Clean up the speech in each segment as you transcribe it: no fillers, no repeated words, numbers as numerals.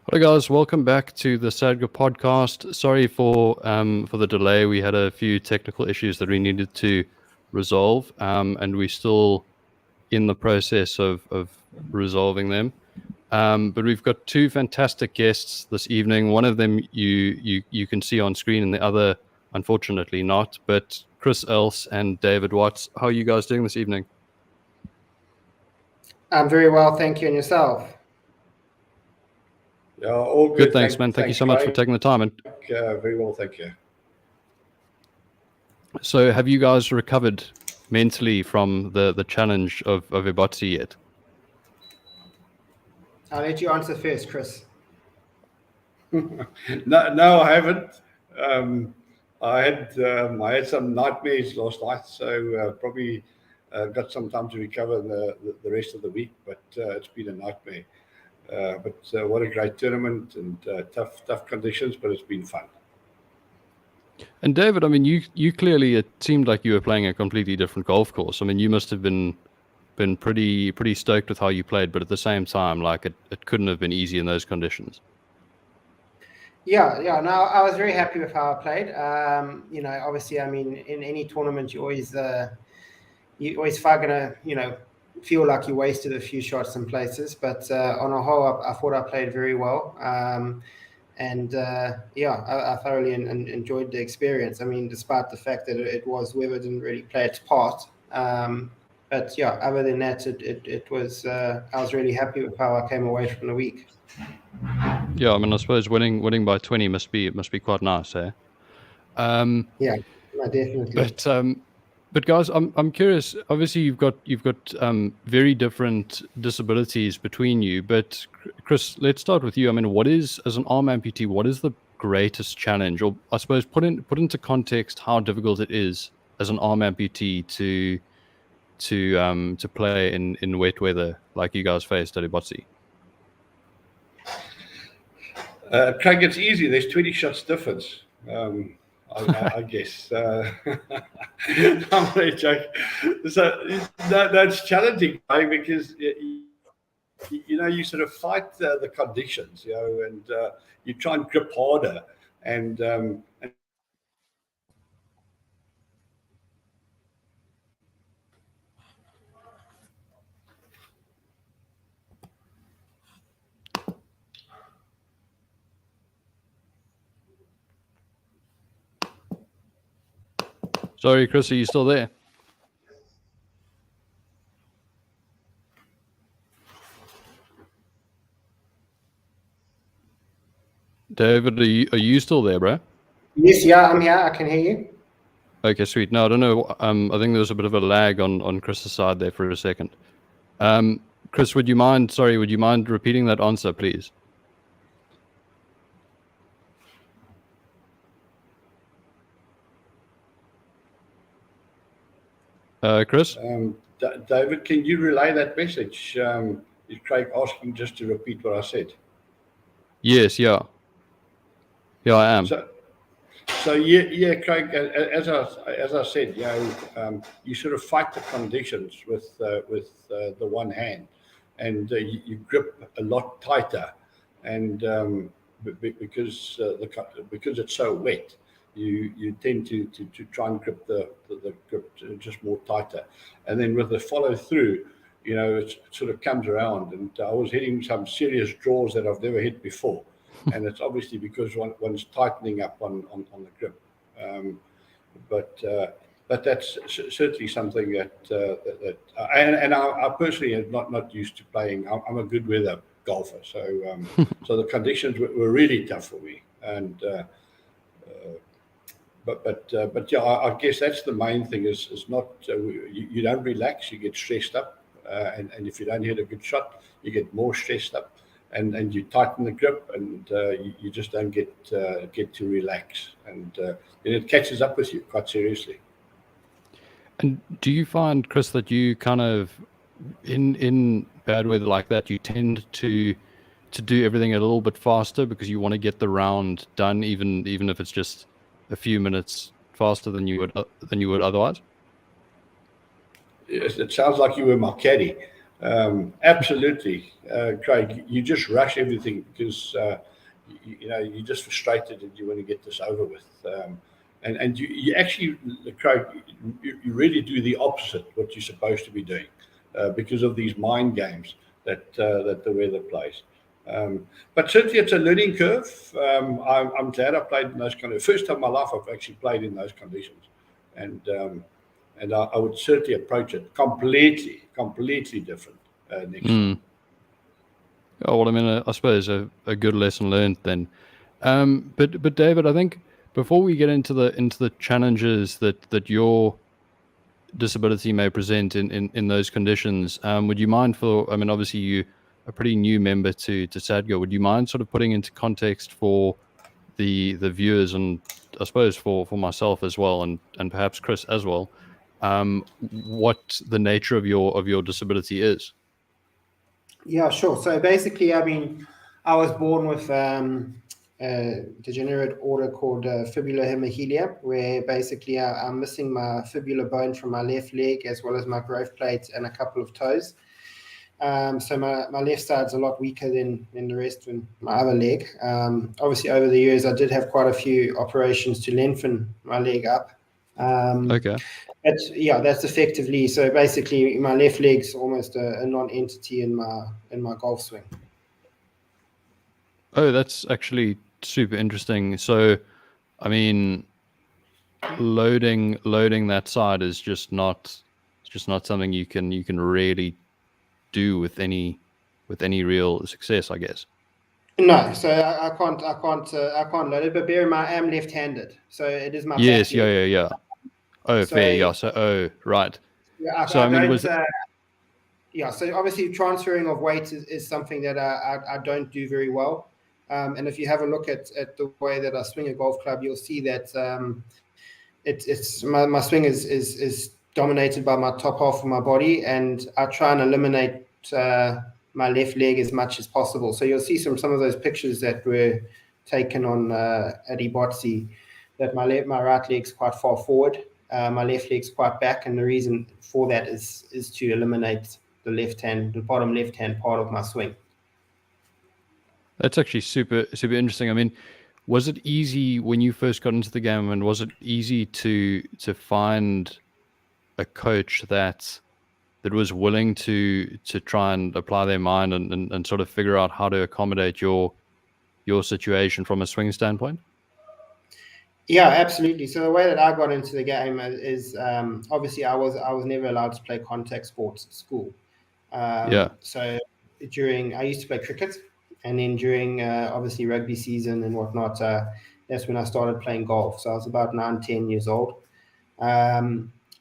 Hello guys, welcome back to the SADGA Podcast. Sorry for the delay. We had a few technical issues that we needed to resolve, and we're still in the process of resolving them. But we've got two fantastic guests this evening. One of them you can see on screen, and the other, unfortunately, not. But Chris Els and David Watts, how are you guys doing this evening? I'm very well, thank you. And yourself? Yeah, all good. Thanks, man. Thank you so much for taking the time. And very well, thank you. So, have you guys recovered mentally from the challenge of Ebotse yet? I'll let you answer first, Chris. No, I haven't. I had some nightmares last night, so probably got some time to recover the rest of the week. But it's been a nightmare. But what a great tournament and tough conditions, but it's been fun. And David, I mean, you clearly, it seemed like you were playing a completely different golf course. I mean, you must have been pretty stoked with how you played, but at the same time, like it couldn't have been easy in those conditions. Yeah. No, I was very happy with how I played. Obviously, I mean, in any tournament, you always gonna, feel like you wasted a few shots in places, but on a whole, I thought I played very well. I thoroughly enjoyed the experience. I mean, despite the fact that it was weather didn't really play its part. But yeah, other than that, it was. I was really happy with how I came away from the week. Yeah, I mean, I suppose winning by 20 must be quite nice, eh? Yeah, definitely. But guys, I'm curious. Obviously, you've got very different disabilities between you. But Chris, let's start with you. I mean, as an arm amputee, what is the greatest challenge, or I suppose put into context how difficult it is as an arm amputee to play in wet weather like you guys faced at Ebotse? Craig, it's easy. There's 20 shots difference. I guess. I'm only joking. So that's challenging, right? Because you sort of fight the conditions, and you try and grip harder, and Sorry, Chris, are you still there? David, are you still there, bro? Yes, yeah, I'm here. I can hear you. Okay, sweet. No, I don't know. I think there was a bit of a lag on Chris's side there for a second. Chris, would you mind repeating that answer, please? Chris? David, can you relay that message? Is Craig asking just to repeat what I said? Yes, yeah. Yeah, I am. So yeah, Craig. As I said, you sort of fight the conditions with the one hand, and you grip a lot tighter, and because it's so wet, you tend to try and grip the grip just more tighter, and then with the follow through, it sort of comes around, and I was hitting some serious draws that I've never hit before. And it's obviously because one's tightening up on the grip, but that's certainly something that I personally am not used to playing. I'm a good weather golfer, so so the conditions were really tough for me, and but yeah, I guess that's the main thing is not you don't relax, you get stressed up, and if you don't hit a good shot, you get more stressed up. And you tighten the grip, and you just don't get to relax, and it catches up with you quite seriously. And do you find, Chris, that you kind of in bad weather like that, you tend to do everything a little bit faster because you want to get the round done, even if it's just a few minutes faster than you would otherwise? Yes, it sounds like you were my caddy. Absolutely, Craig. You just rush everything because you're just frustrated and you want to get this over with. And you actually, Craig, you really do the opposite what you're supposed to be doing because of these mind games that the weather plays. But certainly it's a learning curve. I'm glad I played in those conditions. First time in my life I've actually played in those conditions, and I would certainly approach it completely different next time. Oh, well, I mean, I suppose a good lesson learned then. But David, I think before we get into the challenges that your disability may present in those conditions, would you mind I mean, obviously you a pretty new member to SADGA, would you mind sort of putting into context for the viewers and I suppose for myself as well and perhaps Chris as well, what the nature of your disability is? Yeah, sure. So basically, I mean, I was born with a degenerate order called fibular hemiplegia, where basically I'm missing my fibular bone from my left leg as well as my growth plate and a couple of toes. So my left side's a lot weaker than the rest of my other leg. Obviously, over the years, I did have quite a few operations to lengthen my leg up. Okay. That's effectively, so basically my left leg's almost a non-entity in my golf swing. Oh, that's actually super interesting. So, I mean, loading that side is just not something you can really do with any real success, I guess. No, so I can't load it. But bear in mind, I am left-handed, so it is my yes, back leg. yeah. Oh, so, fair, yeah. So, right. Yeah, so I mean, so obviously transferring of weight is something that I don't do very well. And if you have a look at the way that I swing a golf club, you'll see that it's my swing is dominated by my top half of my body, and I try and eliminate my left leg as much as possible. So you'll see some of those pictures that were taken on at Ebotse, that my right leg's quite far forward, my left leg's quite back, and the reason for that is to eliminate the bottom left hand part of my swing. That's actually super interesting. I mean, was it easy when you first got into the game, and was it easy to find a coach that was willing to try and apply their mind and sort of figure out how to accommodate your situation from a swing standpoint? Yeah, absolutely. So the way that I got into the game is obviously I was never allowed to play contact sports at school. So I used to play cricket, and then during obviously rugby season and whatnot, that's when I started playing golf. So I was about 9-10 years old.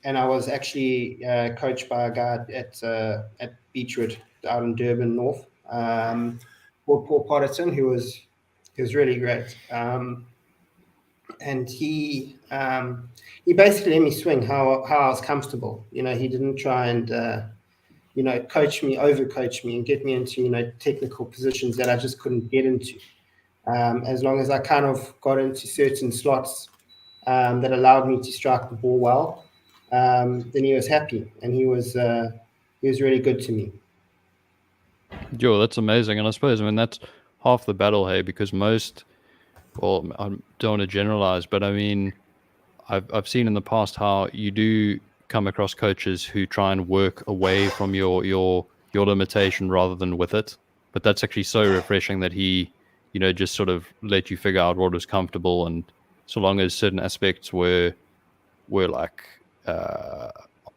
And I was actually coached by a guy at Beechwood out in Durban North, called Paul Potterton, who was really great. And he basically let me swing how I was comfortable. He didn't try and overcoach me and get me into technical positions that I just couldn't get into. As long as I kind of got into certain slots that allowed me to strike the ball well, then he was happy, and he was really good to me. Yo, that's amazing. And I suppose, I mean, that's half the battle, hey, because well, I don't want to generalize, but I mean, I've seen in the past how you do come across coaches who try and work away from your limitation rather than with it. But that's actually so refreshing that he, just sort of let you figure out what was comfortable, and so long as certain aspects were like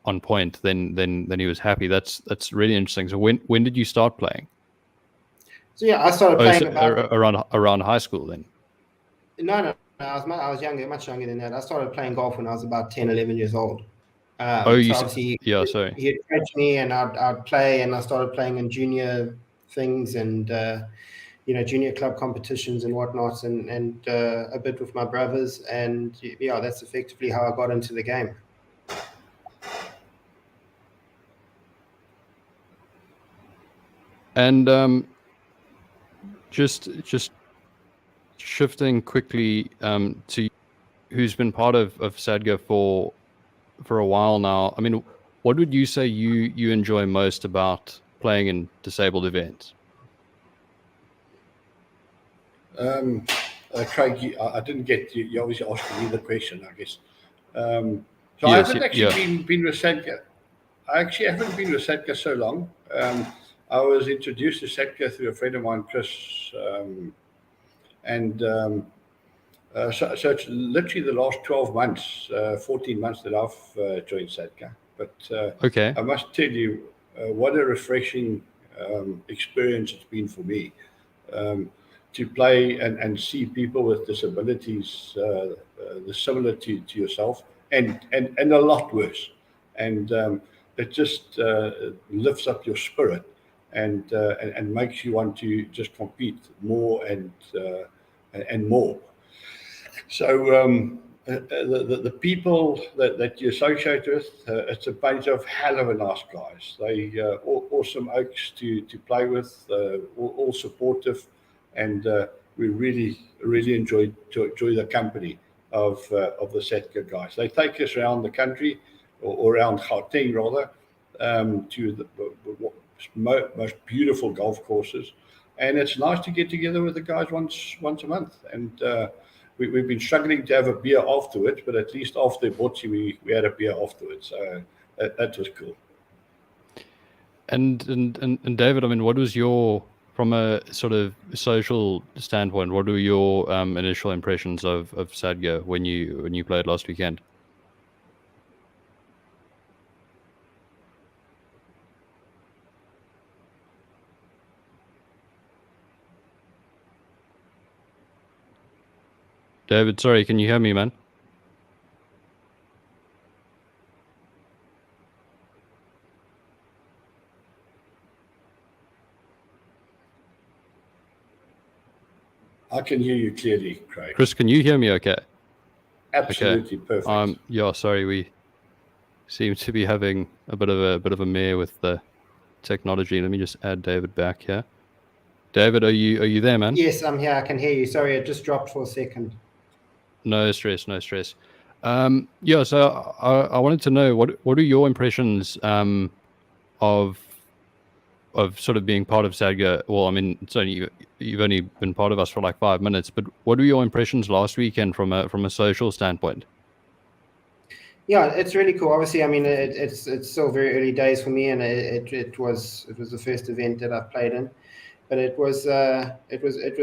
on point, then he was happy. That's really interesting. So when did you start playing? So yeah, I started playing around high school then. No, I was younger, much younger than that. I started playing golf when I was about 10, 11 years old. Sorry. He'd coach me, and I'd play, and I started playing in junior things and junior club competitions and whatnot, and a bit with my brothers, and yeah, that's effectively how I got into the game. And just shifting quickly to who's been part of SADGA for a while now. I mean, what would you say you enjoy most about playing in disabled events? Craig, I didn't get you. You obviously asking me the question, I guess. So Yes, I haven't actually been with SADGA. I actually haven't been with SADGA so long. I was introduced to SADGA through a friend of mine, Chris, so it's literally the last 12 months, 14 months that I've joined SADGA. But Okay. I must tell you, what a refreshing experience it's been for me. To play and see people with disabilities similar to yourself and a lot worse. And it just lifts up your spirit and makes you want to just compete more and more. So the people that you associate with, it's a bunch of hell of a nice guys. They awesome oaks to play with, all supportive. And we really enjoy the company of the SADGA guys. They take us around the country, or around Gauteng rather, to the most beautiful golf courses, and it's nice to get together with the guys once a month. And we've been struggling to have a beer afterwards, but at least after Ebotse we had a beer afterwards. So that was cool. And David, I mean, what was your, from a sort of social standpoint, what were your initial impressions of SADGA when you played last weekend? David, sorry, can you hear me, man? I can hear you clearly, Craig. Chris, can you hear me okay? Absolutely okay. Perfect. Yeah, sorry, we seem to be having a bit of a mare with the technology. Let me just add David back here. David, are you there, man? Yes, I'm here. I can hear you. Sorry, it just dropped for a second. No stress. Yeah, so I wanted to know what are your impressions of sort of being part of SADGA? Well, I mean, it's only you've only been part of us for like 5 minutes, but what were your impressions last weekend from a social standpoint? Yeah, it's really cool. Obviously, I mean, it's still very early days for me, and it was the first event that I've played in, but it was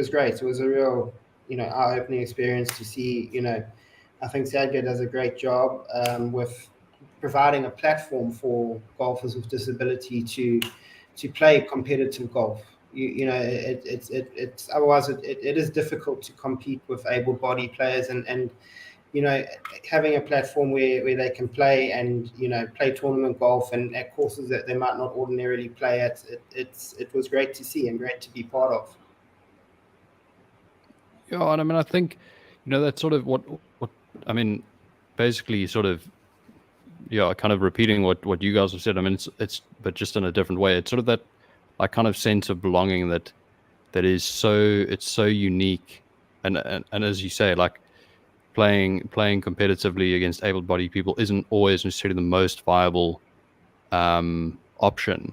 great. It was a real, eye-opening experience to see. I think SADGA does a great job with providing a platform for golfers with disability to play competitive golf. It's otherwise it is difficult to compete with able-bodied players, and having a platform where they can play and play tournament golf and at courses that they might not ordinarily play at, it was great to see and great to be part of. Yeah, and I mean, I think that's sort of what I mean, basically sort of, yeah, kind of repeating what you guys have said. I mean, it's but just in a different way. It's sort of that like kind of sense of belonging that is so unique, and as you say, like playing competitively against able-bodied people isn't always necessarily the most viable option.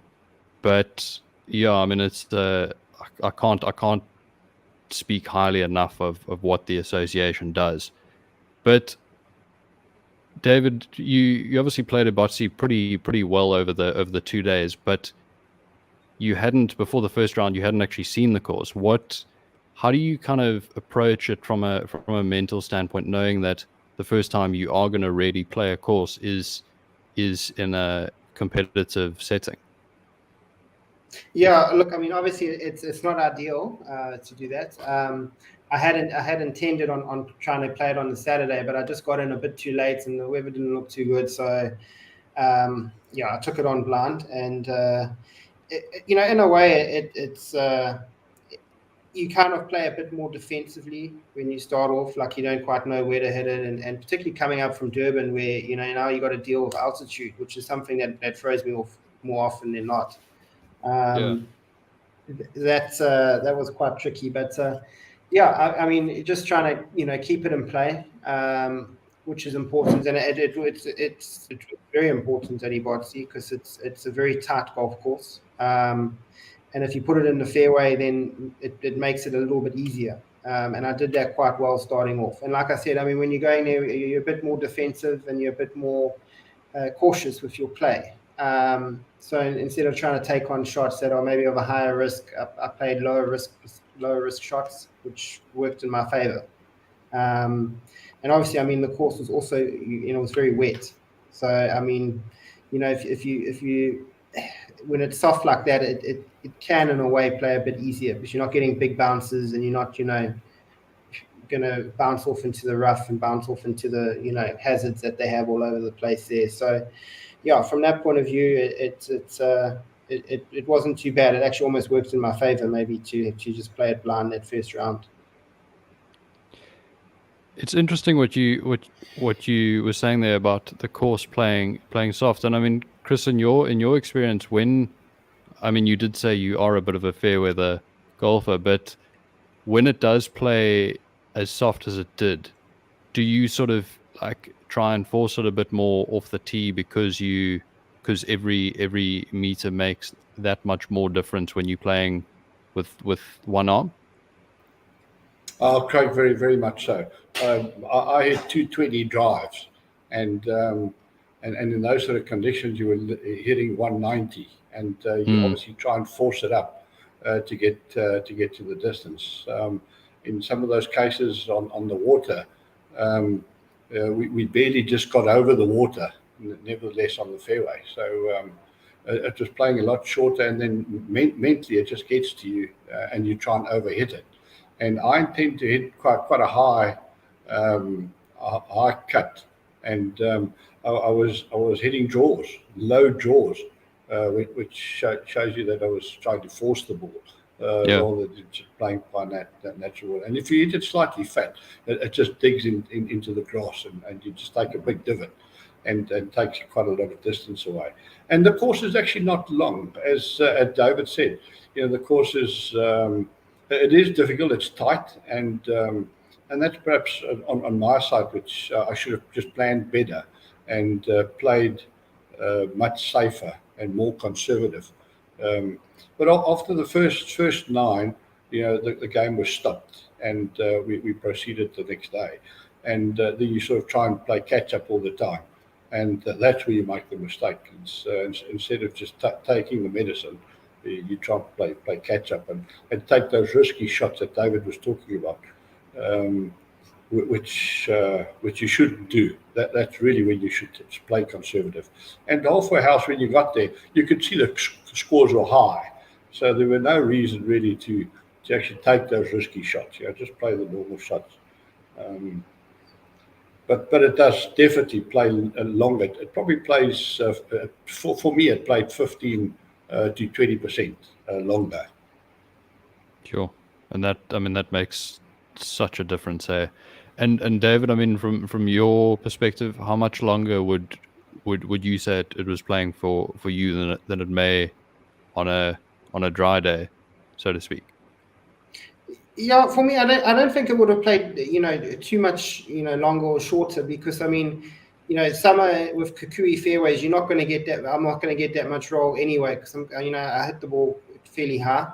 But yeah, I mean, it's I can't speak highly enough of what the association does. But David, you obviously played Ebotse pretty well over the 2 days, but you hadn't, before the first round, you hadn't actually seen the course. How do you kind of approach it from a mental standpoint, knowing that the first time you are going to really play a course is in a competitive setting? Yeah, look, I mean, obviously it's not ideal to do that. I had intended on trying to play it on the Saturday, but I just got in a bit too late and the weather didn't look too good. So I took it on blind, and in a way it's you kind of play a bit more defensively when you start off, like you don't quite know where to hit it, and particularly coming up from Durban, where now you got to deal with altitude, which is something that throws me off more often than not. That was quite tricky, but I mean, just trying to keep it in play, which is important, and it's very important at Ebotse because it's a very tight golf course. And if you put it in the fairway, then it makes it a little bit easier. And I did that quite well starting off. And like I said, I mean, when you're going there, you're a bit more defensive and you're a bit more cautious with your play. So instead of trying to take on shots that are maybe of a higher risk, I played lower risk shots, which worked in my favor. And obviously, I mean, the course was also, it was very wet. So, I mean, if you when it's soft like that, it can in a way play a bit easier because you're not getting big bounces and you're not, going to bounce off into the rough and bounce off into the, hazards that they have all over the place there. So, yeah, from that point of view, it wasn't too bad. It actually almost worked in my favor, maybe to just play it blind that first round. It's interesting what you were saying there about the course playing soft. And I mean, Chris, in your experience, you did say you are a bit of a fair weather golfer, but when it does play as soft as it did, do you sort of like try and force it a bit more off the tee because every meter makes that much more difference when you're playing with one arm? Craig, very, very much so. I hit 220 drives, and in those sort of conditions, you were hitting 190, and you obviously try and force it up to get to the distance. In some of those cases on the water, we barely just got over the water, nevertheless on the fairway. So it was playing a lot shorter, and then mentally it just gets to you, and you try and overhit it. And I intend to hit quite a high cut, and I was hitting draws, low draws, which shows you that I was trying to force the ball rather than just playing by that natural. And if you hit it slightly fat, it just digs into the grass, and you just take a big divot, and takes quite a lot of distance away. And the course is actually not long, as David said. The course is. It is difficult. It's tight, and that's perhaps on my side, which I should have just planned better and played much safer and more conservative. But after the first 9, the game was stopped, and we proceeded the next day. And then you sort of try and play catch up all the time, and that's where you make the mistake. Instead of just taking the medicine, you try to play catch up and take those risky shots that David was talking about, which you shouldn't do. That's really when you should play conservative. And the halfway house, when you got there, you could see the scores were high, so there were no reason really to actually take those risky shots. Just play the normal shots. But it does definitely play longer. It probably plays for me. It played 15. To 20% longer. Sure, and that makes such a difference here. And David, I mean, from your perspective, how much longer would you say it was playing for you than it may on a dry day, so to speak? Yeah, for me, I don't think it would have played too much longer or shorter, because I mean, summer with Kukui fairways, you're not going to get that. I'm not going to get that much roll anyway, because I hit the ball fairly high.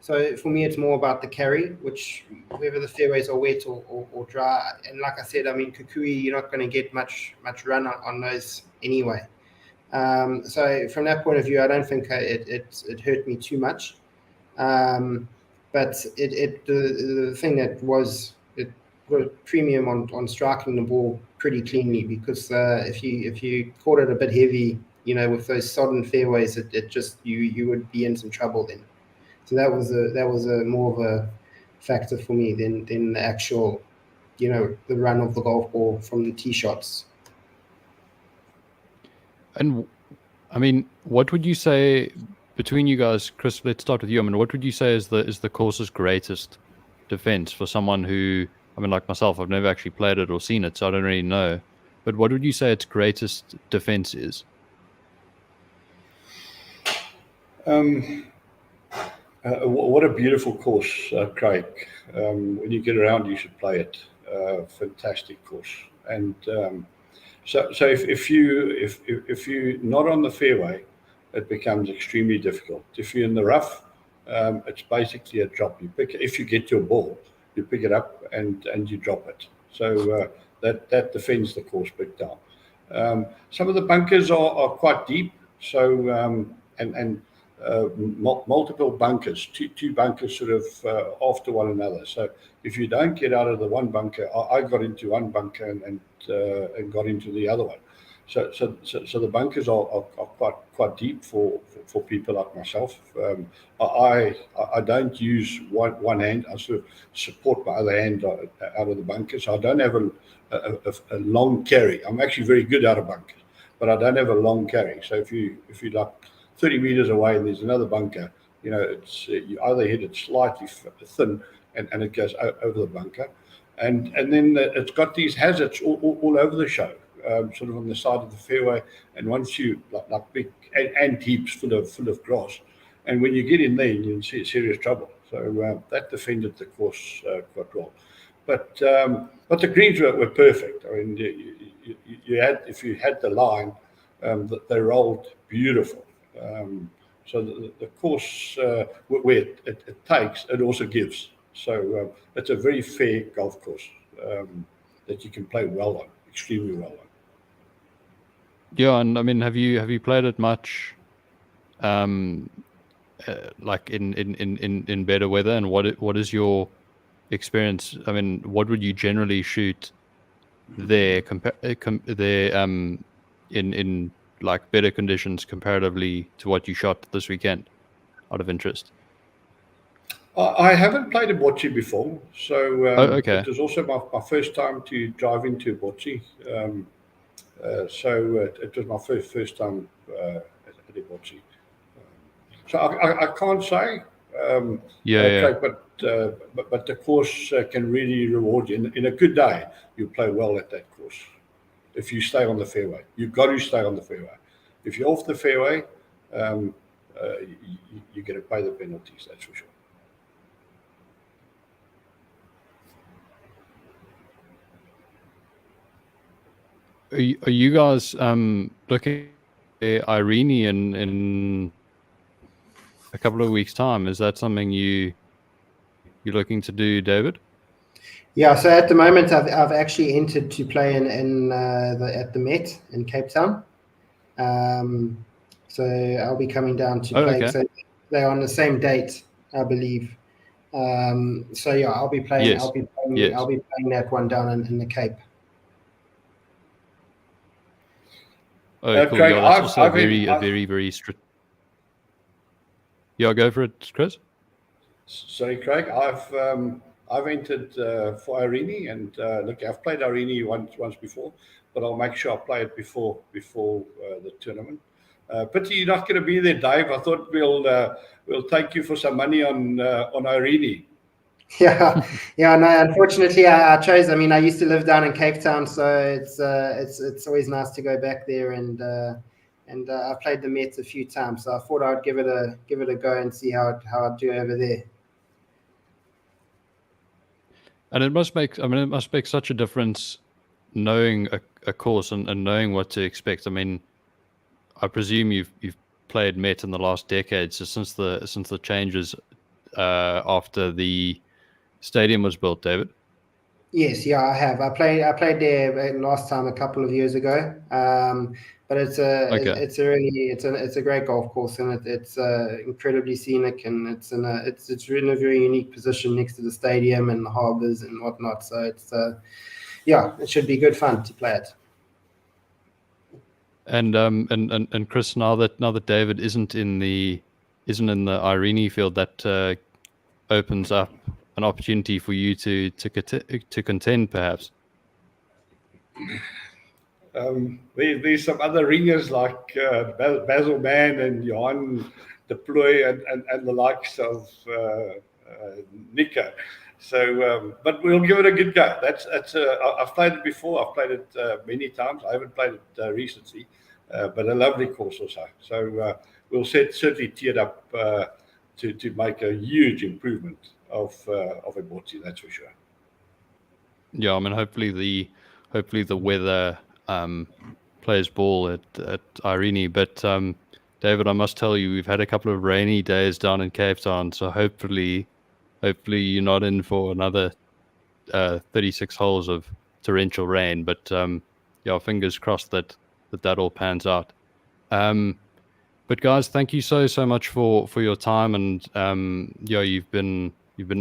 So for me, it's more about the carry, which whether the fairways are wet or dry. And like I said, I mean, Kukui, you're not going to get much run on those anyway. So from that point of view, I don't think it hurt me too much. But the thing that was it got a premium on striking the ball pretty cleanly, because if you caught it a bit heavy, with those sodden fairways, it just you would be in some trouble then. So that was a more of a factor for me than the actual, the run of the golf ball from the tee shots. And I mean, what would you say between you guys, Chris? Let's start with you. I mean, what would you say is the course's greatest defense for someone who? I mean, like myself, I've never actually played it or seen it, so I don't really know. But what would you say its greatest defense is? What a beautiful course, Craig. When you get around, you should play it. Fantastic course. And so if you're not on the fairway, it becomes extremely difficult. If you're in the rough, it's basically a drop. If you get your ball, you pick it up and you drop it. So that defends the course big time. Some of the bunkers are quite deep, so multiple bunkers, two bunkers sort of after one another. So if you don't get out of the one bunker, I got into one bunker and got into the other one. So the bunkers are quite deep for people like myself. I don't use one hand. I sort of support my other hand out of the bunker. So I don't have a long carry. I'm actually very good out of bunkers, but I don't have a long carry. So if you like 30 meters away and there's another bunker, it's you either hit it slightly thin and it goes over the bunker, and then it's got these hazards all over the show. Sort of on the side of the fairway, and once you like big ant heaps full of grass, and when you get in there, you're in serious trouble. So that defended the course quite well, but the greens were perfect. I mean, you had, if you had the line, they rolled beautiful. So the course where it takes, it also gives. So it's a very fair golf course that you can play well on, extremely well on. Yeah, and I mean, have you played it much, like in better weather? And what is your experience? I mean, what would you generally shoot there in like better conditions comparatively to what you shot this weekend, out of interest? I haven't played Ebotse before, so okay. It was also my first time to drive into Ebotse. So it was my first time at Ebotse. So I can't say. But the course can really reward you. In a good day, you play well at that course. If you stay on the fairway, you've got to stay on the fairway. If you're off the fairway, you're going to pay the penalties. That's for sure. Are you guys looking at Irene in a couple of weeks' time? Is that something you're looking to do, David? Yeah. So at the moment, I've actually entered to play at the Met in Cape Town. So I'll be coming down to play. Okay. So they're on the same date, I believe. So yeah, I'll be playing. Yes. I'll be playing that one down in the Cape. Oh, cool. Craig, Yeah, that's also very strict. Yeah, go for it, Chris. Sorry, Craig. I've entered for Irene, and look, I've played Irene once before, but I'll make sure I play it before the tournament. Pity you're not going to be there, Dave. I thought we'll take you for some money on Irene. Yeah. No, unfortunately, I chose. I mean, I used to live down in Cape Town, so it's always nice to go back there, and I've played the Mets a few times, so I thought I'd give it a go and see how I'd do over there. And it must make such a difference knowing a course and knowing what to expect. I mean, I presume you've played Met in the last decade, so since the changes after the stadium was built, David. Yes, yeah, I have. I played there last time a couple of years ago. But it's a great golf course, and it's incredibly scenic, and it's in a very unique position next to the stadium and the harbors and whatnot. So it should be good fun to play it. And Chris, now that David isn't in the Irene field, that opens up an opportunity for you to contend, perhaps. There's some other ringers like Basil Mann and Johan de Plooy and the likes of Nico. So, but we'll give it a good go. I've played it before. I've played it many times. I haven't played it recently, but a lovely course also. So we'll certainly tee it up to make a huge improvement of Ebotse, that's for sure. Yeah, I mean, hopefully the weather plays ball at Irene, but David, I must tell you, we've had a couple of rainy days down in Cape Town, so hopefully you're not in for another 36 holes of torrential rain. But yeah, fingers crossed that all pans out. But guys, thank you so much for your time, and yeah, you've been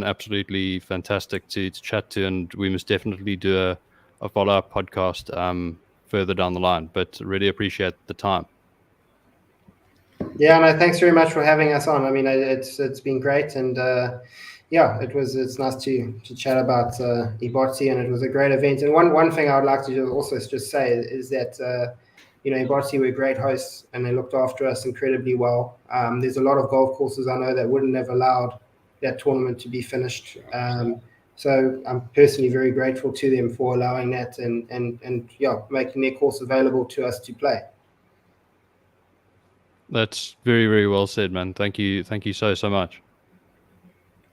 absolutely fantastic to chat to, and we must definitely do a follow-up podcast further down the line. But really appreciate the time. Yeah, no, thanks very much for having us on. I mean, it's been great, and yeah, it's nice to chat about Ebotse, and it was a great event. And one thing I would like to also just say is that Ebotse were great hosts, and they looked after us incredibly well. There's a lot of golf courses I know that wouldn't have allowed that tournament to be finished. So I'm personally very grateful to them for allowing that and yeah, making their course available to us to play. That's very, very well said, man. Thank you so much.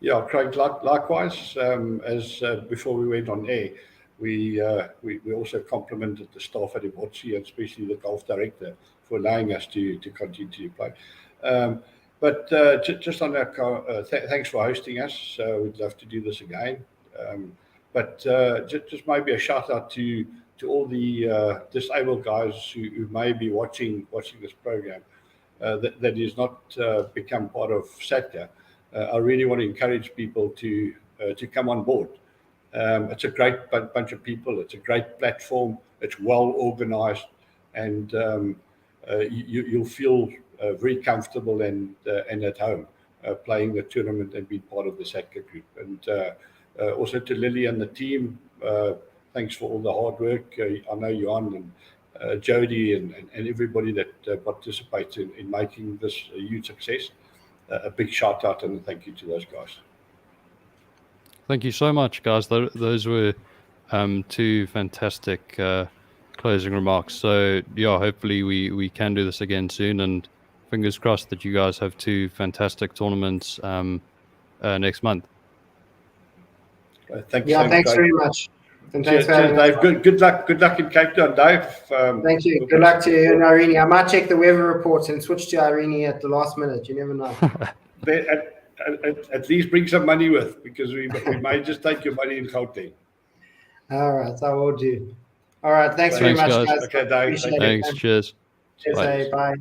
Yeah, Craig, likewise, as before we went on air, we also complimented the staff at Ebotse, and especially the golf director, for allowing us to continue to play. But just on that, thanks for hosting us. We'd love to do this again. But just maybe a shout out to all the disabled guys who may be watching this program that is not become part of SADGA. I really want to encourage people to come on board. It's a great bunch of people. It's a great platform. It's well organized, and you'll feel very comfortable and at home playing the tournament and being part of the SADGA group. And also to Lily and the team, thanks for all the hard work. I know Johan and Jody and everybody that participates in making this a huge success. A big shout out and a thank you to those guys. Thank you so much, guys. Those were two fantastic closing remarks. So yeah, hopefully we can do this again soon, and fingers crossed that you guys have two fantastic tournaments next month. Thanks. Yeah, thanks very much. And thanks cheers, Dave. Good luck in Cape Town, Dave. Thank you. Good luck to you in Irene. I might check the weather reports and switch to Irene at the last minute. You never know. At least bring some money with, because we might just take your money in Gauteng. All right, I will do. All right, thanks very much, guys. Okay, Dave. Thanks. Cheers. Cheers. Bye.